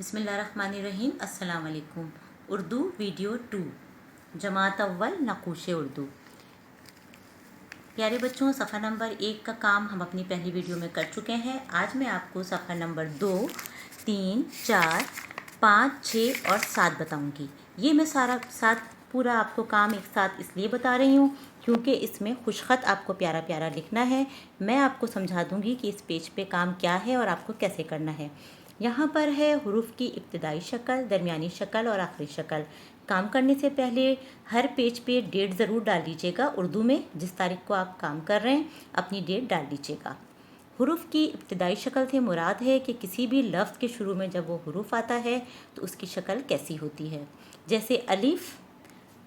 बिस्मिल्लाहिर्रहमानिर्रहीम। अस्सलाम वालेकुम। उर्दू वीडियो 2 जमात अव्वल नक़ूश उर्दू। प्यारे बच्चों, सफ़ा नंबर 1 का काम हम अपनी पहली वीडियो में कर चुके हैं। आज मैं आपको सफ़ा नंबर 2, 3, 4, 5, 6 और 7 बताऊंगी। ये मैं पूरा आपको काम एक साथ इसलिए बता रही हूँ क्योंकि इसमें खुशख़त आपको प्यारा प्यारा लिखना है। मैं आपको समझा दूँगी कि इस पेज पे काम क्या है और आपको कैसे करना है। यहाँ पर है हुरूफ की इब्तिदाई शक्ल, दरमियानी शक्ल और आखिरी शक्ल। काम करने से पहले हर पेज पे डेट ज़रूर डाल लीजिएगा। उर्दू में जिस तारीख को आप काम कर रहे हैं अपनी डेट डाल लीजिएगा। हुरूफ की इब्तिदाई शक्ल से मुराद है कि किसी भी लफ्ज़ के शुरू में जब वो हुरूफ आता है तो उसकी शक्ल कैसी होती है। जैसे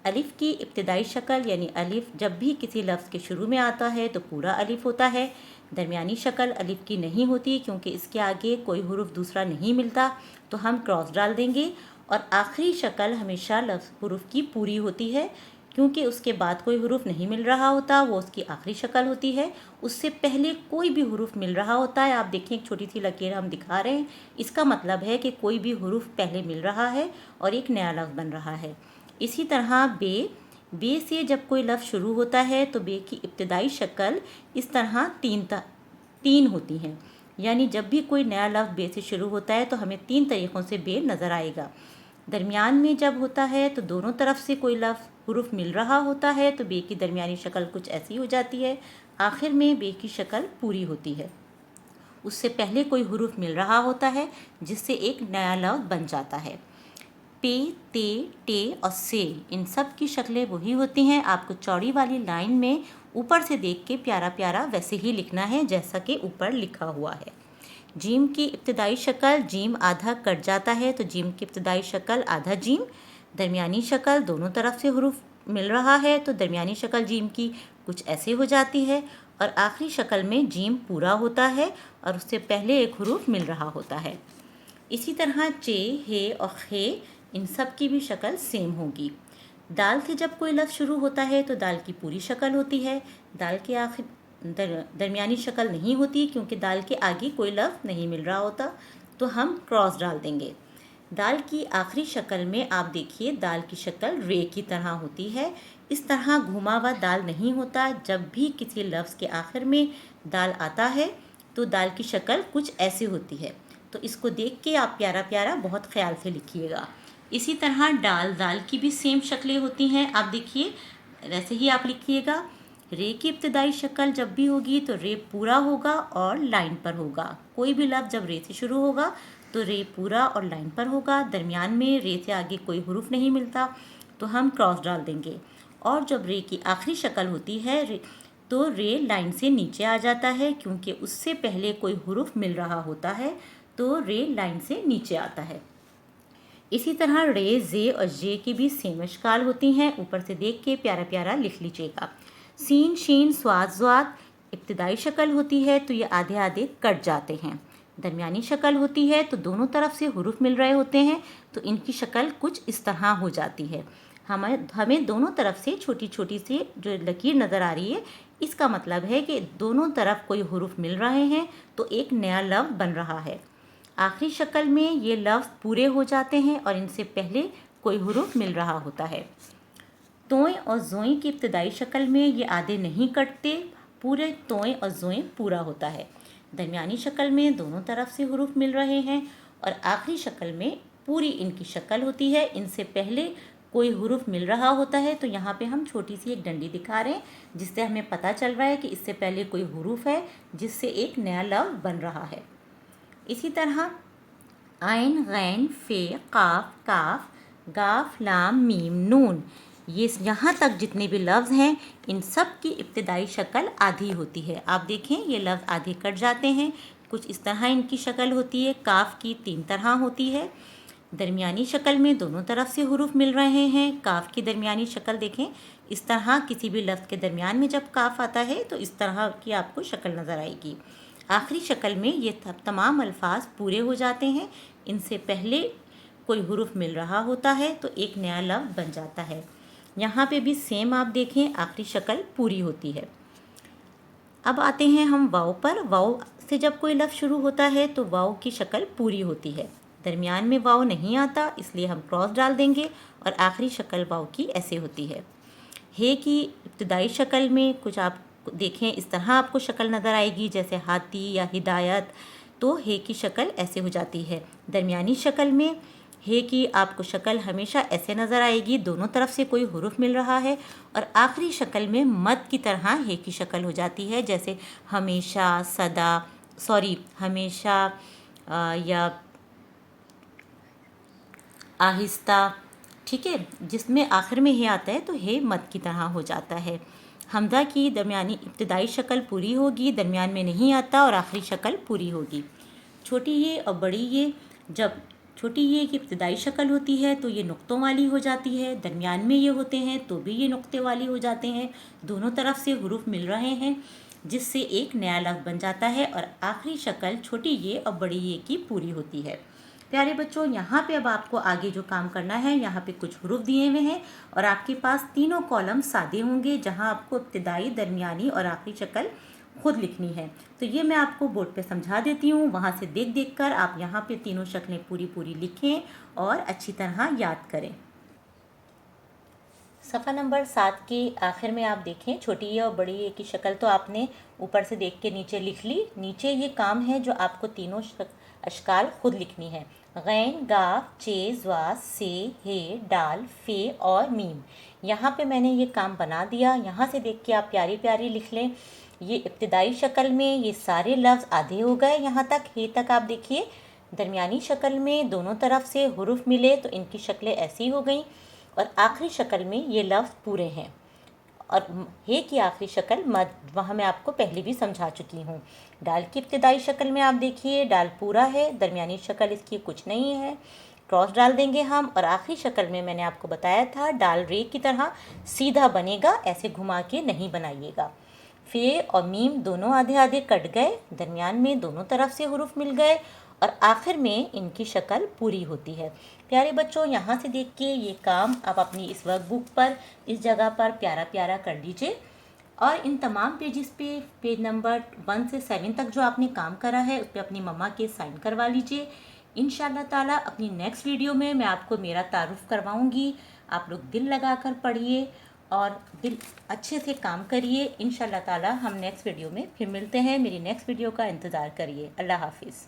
अलिफ़ की इब्तिदाई शक्ल यानी अलिफ़ जब भी किसी लफ्ज़ के शुरू में आता है तो पूरा अलिफ़ होता है। दरमियानी शक्ल अलिफ़ की नहीं होती क्योंकि इसके आगे कोई हुरूफ दूसरा नहीं मिलता तो हम क्रॉस डाल देंगे। और आखिरी शक्ल हमेशा लफ्ज़ हुरूफ की पूरी होती है क्योंकि उसके बाद कोई हुरूफ नहीं मिल रहा होता, वो उसकी आखिरी शक्ल होती है। उससे पहले कोई भी हुरूफ मिल रहा होता है। आप देखें, एक छोटी सी लकीर हम दिखा रहे हैं, इसका मतलब है कि कोई भी हुरूफ पहले मिल रहा है और एक नया लफ्ज़ बन रहा है। इसी तरह बे से जब कोई लफ्ज़ शुरू होता है तो बे की इब्तिदाई शक्ल इस तरह तीन होती हैं। यानी जब भी कोई नया लफ्ज़ बे से शुरू होता है तो हमें 3 तरीक़ों से बे नज़र आएगा। दरमियान में जब होता है तो दोनों तरफ से कोई लफ्ज़ हुरूफ मिल रहा होता है तो बे की दरमियानी शक्ल कुछ ऐसी हो जाती है। आखिर में बे की शक्ल पूरी होती है। उससे पहले कोई हुरूफ मिल रहा होता है जिससे एक नया लफ्ज़ बन जाता है। पे, ते, टे और से, इन सब की शक्लें वही होती हैं। आपको चौड़ी वाली लाइन में ऊपर से देख के प्यारा प्यारा वैसे ही लिखना है जैसा कि ऊपर लिखा हुआ है। जीम की इब्तिदाई शक्ल, जीम आधा कट जाता है तो जीम की इब्तिदाई शक्ल आधा जीम। दरमियानी शक्ल दोनों तरफ से हुरूफ मिल रहा है तो दरमियानी शक्ल जीम की कुछ ऐसे हो जाती है। और आखिरी शक्ल में जीम पूरा होता है और उससे पहले एक हुरूफ मिल रहा होता है। इसी तरह चे, हे और खे, इन सब की भी शक्ल सेम होगी। दाल से जब कोई लफ्ज़ शुरू होता है तो दाल की पूरी शक्ल होती है। दाल के आखिर दरमियानी शक्ल नहीं होती क्योंकि दाल के आगे कोई लफ्ज़ नहीं मिल रहा होता तो हम क्रॉस डाल देंगे। दाल की आखिरी शक्ल में आप देखिए दाल की शक्ल रे की तरह होती है। इस तरह घुमा हुआ दाल नहीं होता। जब भी किसी लफ्ज़ के आखिर में दाल आता है तो दाल की शक्ल कुछ ऐसी होती है। तो इसको देख के आप प्यारा प्यारा बहुत ख्याल से लिखिएगा। इसी तरह दाल की भी सेम शक्लें होती हैं। आप देखिए वैसे ही आप लिखिएगा। रे की इब्तिदाई शक्ल जब भी होगी तो रे पूरा होगा और लाइन पर होगा। कोई भी लफ्ज़ जब रे से शुरू होगा तो रे पूरा और लाइन पर होगा। दरमियान में रे से आगे कोई हुरूफ नहीं मिलता तो हम क्रॉस डाल देंगे। और जब रे की आखिरी शक्ल होती है तो रे लाइन से नीचे आ जाता है क्योंकि उससे पहले कोई हुरूफ मिल रहा होता है तो रे लाइन से नीचे आता है। इसी तरह रे, जे और जे की भी सेम अशकाल होती हैं। ऊपर से देख के प्यारा प्यारा लिख लीजिएगा। सीन, शीन, स्वाद, ज़्वाद इब्तिदाई शक्ल होती है तो ये आधे आधे कट जाते हैं। दरमियानी शक्ल होती है तो दोनों तरफ से हुरूफ मिल रहे होते हैं तो इनकी शक्ल कुछ इस तरह हो जाती है। हमें दोनों तरफ से छोटी छोटी सी जो लकीर नज़र आ रही है इसका मतलब है कि दोनों तरफ कोई हुरूफ मिल रहे हैं तो एक नया लफ्ज़ बन रहा है। आखिरी शक्ल में ये लफ्ज़ पूरे हो जाते हैं और इनसे पहले कोई हुरूफ मिल रहा होता है। तोय और ज़ोई की इब्तिदाई शक्ल में ये आधे नहीं कटते, पूरे तोय और ज़ोई पूरा होता है। दरमियानी शक्ल में दोनों तरफ से हुरूफ मिल रहे हैं और आखिरी शक्ल में पूरी इनकी शक्ल होती है। इनसे पहले कोई हुरूफ मिल रहा होता है तो यहाँ पे हम छोटी सी एक डंडी दिखा रहे हैं जिससे हमें पता चल रहा है कि इससे पहले कोई हुरूफ है जिससे एक नया लफ्ज़ बन रहा है। इसी तरह आइन, गैन, फे, काफ, काफ, गाफ, लाम, मीम, नून, ये यहाँ तक जितने भी लफ्ज़ हैं इन सब की इब्तिदाई शक्ल आधी होती है। आप देखें ये लफ्ज़ आधे कट जाते हैं, कुछ इस तरह इनकी शक्ल होती है। काफ की 3 तरह होती है। दरमियानी शक्ल में दोनों तरफ से हुरूफ मिल रहे हैं। काफ की दरमियानी शक्ल देखें इस तरह, किसी भी लफ्ज़ के दरमियान में जब काफ आता है तो इस तरह की आपको शक्ल नज़र आएगी। आखिरी शक्ल में ये तमाम अल्फाज पूरे हो जाते हैं। इनसे पहले कोई हुरूफ मिल रहा होता है तो एक नया लफ्ज़ बन जाता है। यहाँ पे भी सेम आप देखें आखिरी शक्ल पूरी होती है। अब आते हैं हम वाव पर। वाव से जब कोई लफ्ज़ शुरू होता है तो वाव की शक्ल पूरी होती है। درمیان میں واو نہیں آتا اس لیے ہم کراس ڈال دیں گے اور آخری شکل واو کی ایسے ہوتی ہے۔ ہے کی ابتدائی شکل میں کچھ آپ دیکھیں اس طرح آپ کو شکل نظر آئے گی جیسے ہاتھی یا ہدایت، تو ہے کی شکل ایسے ہو جاتی ہے۔ درمیانی شکل میں ہے کی آپ کو شکل ہمیشہ ایسے نظر آئے گی، دونوں طرف سے کوئی حرف مل رہا ہے، اور آخری شکل میں مد کی طرح ہے کی شکل ہو جاتی ہے، جیسے ہمیشہ، ہمیشہ یا آہستہ، ٹھیک ہے، جس میں آخر میں ہے آتا ہے تو ہے مد کی طرح ہو جاتا ہے۔ حمزہ کی درمیانی ابتدائی شکل پوری ہوگی، درمیان میں نہیں آتا اور آخری شکل پوری ہوگی۔ چھوٹی یہ اور بڑی یہ، جب چھوٹی یہ کی ابتدائی شکل ہوتی ہے تو یہ نقطوں والی ہو جاتی ہے، درمیان میں یہ ہوتے ہیں تو بھی یہ نقطے والی ہو جاتے ہیں، دونوں طرف سے حروف مل رہے ہیں جس سے ایک نیا لفظ بن جاتا ہے، اور آخری شکل چھوٹی یہ اور بڑی یہ کی پوری ہوتی ہے۔ پیارے بچوں، یہاں پہ اب آپ کو آگے جو کام کرنا ہے، یہاں پہ کچھ حروف دیے ہوئے ہیں اور آپ کے پاس تینوں کالم سادے ہوں گے جہاں آپ کو ابتدائی، درمیانی اور آخری شکل خود لکھنی ہے۔ تو یہ میں آپ کو بورڈ پہ سمجھا دیتی ہوں، وہاں سے دیکھ دیکھ کر آپ یہاں پہ تینوں شکلیں پوری لکھیں اور اچھی طرح یاد کریں۔ صفحہ نمبر 7 کے آخر میں آپ دیکھیں چھوٹی یہ اور بڑی یہ کی شکل تو آپ نے اوپر سے دیکھ کے نیچے لکھ لی۔ نیچے یہ کام ہے جو آپ کو تینوں اشکال خود لکھنی ہے۔ غین، گاف، چے، زوا، سے، ہے، ڈال، فے اور میم۔ یہاں پہ میں نے یہ کام بنا دیا، یہاں سے دیکھ کے آپ پیاری پیاری لکھ لیں۔ یہ ابتدائی شکل میں یہ سارے لفظ آدھے ہو گئے، یہاں تک ہے تک آپ دیکھیے۔ درمیانی شکل میں دونوں طرف سے حروف ملے تو ان کی شکلیں ایسی ہو گئیں، اور آخری شکل میں یہ لفظ پورے ہیں، اور ہے کی آخری شکل مد، وہاں میں آپ کو پہلے بھی سمجھا چکی ہوں۔ ڈال کی ابتدائی شکل میں آپ دیکھیے ڈال پورا ہے، درمیانی شکل اس کی کچھ نہیں ہے، کراس ڈال دیں گے ہم، اور آخری شکل میں نے آپ کو بتایا تھا ڈال رے کی طرح سیدھا بنے گا، ایسے گھما کے نہیں بنائیے گا۔ فے اور میم دونوں آدھے آدھے کٹ گئے، درمیان میں دونوں طرف سے حروف مل گئے، اور آخر میں ان کی شکل پوری ہوتی ہے۔ پیارے بچوں، یہاں سے دیکھ کے یہ کام آپ اپنی اس ورک بک پر اس جگہ پر پیارا پیارا کر لیجئے، اور ان تمام پیجز پہ پیج نمبر 1 سے 7 تک جو آپ نے کام کرا ہے اس پہ اپنی مما کے سائن کروا لیجئے۔ انشاءاللہ تعالیٰ اپنی نیکسٹ ویڈیو میں آپ کو میرا تعارف کرواؤں گی، آپ لوگ دل لگا کر پڑھیے اور دل اچھے سے کام کریے۔ انشاءاللہ تعالیٰ ہم نیکسٹ ویڈیو میں پھر ملتے ہیں، میری نیکسٹ ویڈیو کا انتظار کریے۔ اللہ حافظ۔